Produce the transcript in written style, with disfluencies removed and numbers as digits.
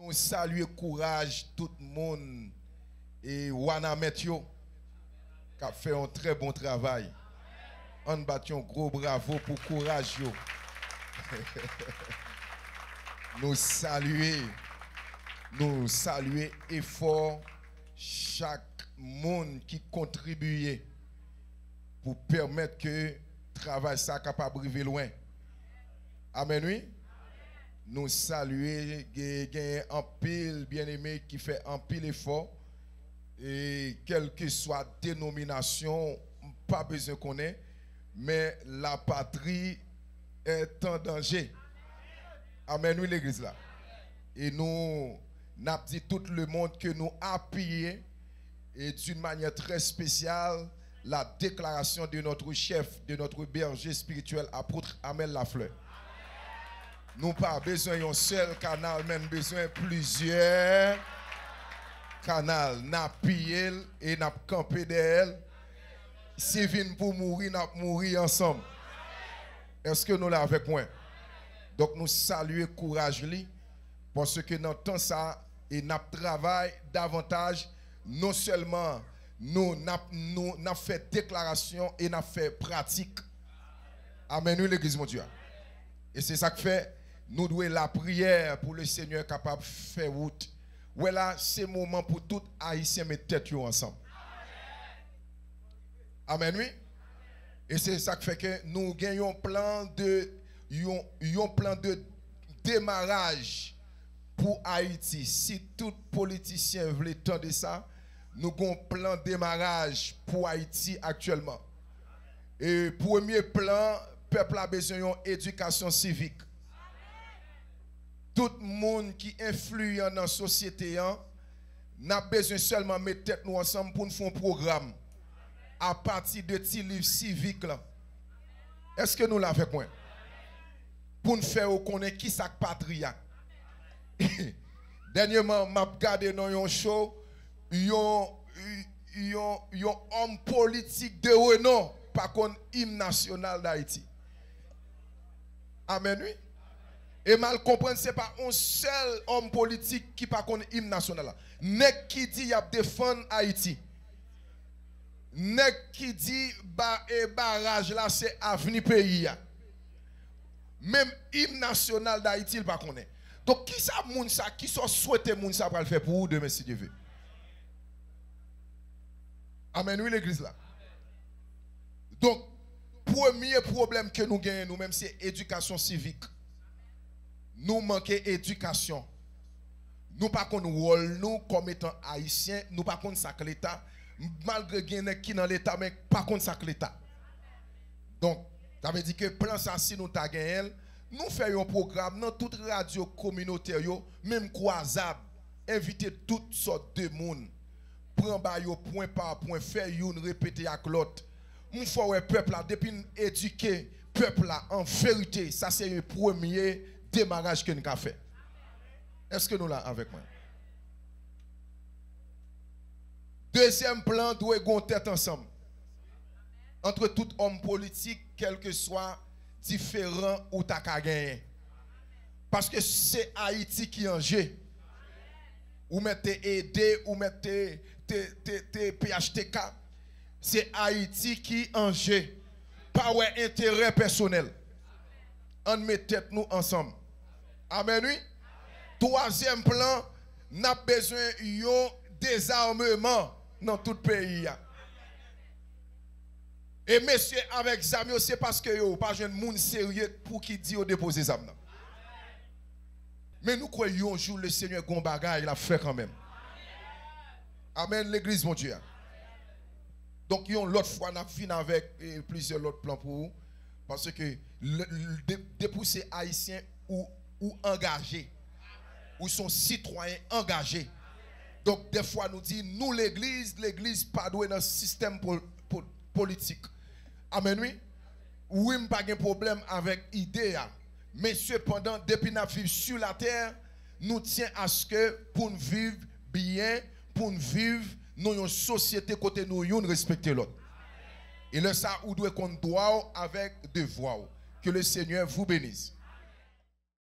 Nous saluons courage tout le monde et Wana Metio qui a fait un très bon travail. On bat un gros bravo pour courage. Nous saluons effort chaque monde qui contribue pour permettre que le travail soit capable d'arriver loin. Amen, oui. Nous saluons un pile bien-aimé qui fait un pile effort. Et quelle que soit la dénomination, pas besoin qu'on ait, mais la patrie est en danger. Amen, oui, l'église là. Et nous avons dit tout le monde que nous appuyons et d'une manière très spéciale la déclaration de notre chef, de notre berger spirituel, apôtre Amel Lafleur. Nous pas besoin d'un seul canal, même besoin de plusieurs canaux. Nous pillé et nous campé d'elle. Si vient pour mourir, nous mourir ensemble. Est-ce que nous l'avons avec moi? Donc nous saluons courage li parce que dans temps ça et nous travaillons davantage. Non seulement nous avons fait déclaration et nous avons fait pratique. Amen, nous l'église mon Dieu. Et c'est ça que fait. Nous devons la prière pour le Seigneur capable de faire route. Voilà, c'est le moment pour tout Haïtien mettre tête ensemble. Amen, oui. Et c'est ça qui fait que nous gagnons un plan de démarrage pour Haïti. Si tout politicien veut entendre ça, nous avons un plan de démarrage pour Haïti actuellement. Et premier plan, le peuple a besoin d'une éducation civique. Tout le monde qui influe dans la société n'a besoin seulement de mettre tête nous ensemble pour nous faire un programme à partir de petits livres civiques. Est-ce que nous l'avons fait moi? Pour nous faire connaître qui est patria. Dernièrement, je regardé dans un show, un homme politique de renom, par contre, hymne national d'Haïti. Amen, oui. Et mal comprendre, ce n'est pas un seul homme politique qui pas connaît l'hymne national. Nek qui dit qu'il a défendre Haïti. Nek qui dit que barrage là c'est avenir pays. Même l'hymne national d'Haïti, il ne connaît pas. Donc qui ça moun ça qui sont souhaité moun ça pour le faire pour vous demain si Dieu veut. Amen, oui l'église là. Donc premier problème que nous gagnons nous-mêmes c'est éducation civique. Nous manquons d'éducation. Nous pas qu'on rôle nous comme étant haïtiens, nous pas qu'on ça que l'État malgré qu'il qui dans l'État mais pas qu'on ça que l'État. Donc ça veut dire que plan ça si nous t'a gagné, nous faisons un programme dans toute radio communautaire même croisable, inviter toutes sortes de monde. Prendre ba yo point par point, faire une répéter avec l'autre. Nous faut le peuple là depuis éduquer peuple là en vérité, ça c'est le premier démarrage que nous avons fait. Est-ce que nous l'avons avec moi? Deuxième plan, doit être tête ensemble. Entre tout homme politique, quel que soit différent ou ta gagné. Parce que c'est Haïti qui est en jeu. Ou mettez aider, ou mettez PHTK. C'est Haïti qui est en jeu. Pas ouais intérêt personnel. On met tête nous ensemble. Amen, oui. Troisième plan, nous avons besoin d'un désarmement dans tout le pays. Et messieurs, avec Zamio, c'est parce que vous pas de monde sérieux pour qui dit au déposer Zamna. Mais nous croyons un jour le Seigneur Gombaga, il a fait quand même. Amen, l'église, mon Dieu. Donc, l'autre fois, nous avons fini avec plusieurs autres plans pour vous. Parce que depuis ces haïtiens ou engagés, ou sont citoyens engagés. Donc, des fois, nous disons, nous, l'église, pas doué dans le système politique. Amen, oui. Oui, pas de problème avec l'idée. Mais cependant, depuis que nous vivons sur la terre, nous tenons à ce que pour nous vivre bien, pour nous vivre dans une société côté nous, nous respecter l'autre. Et là, ça, où doit qu'on doit avec devoir. Que le Seigneur vous bénisse.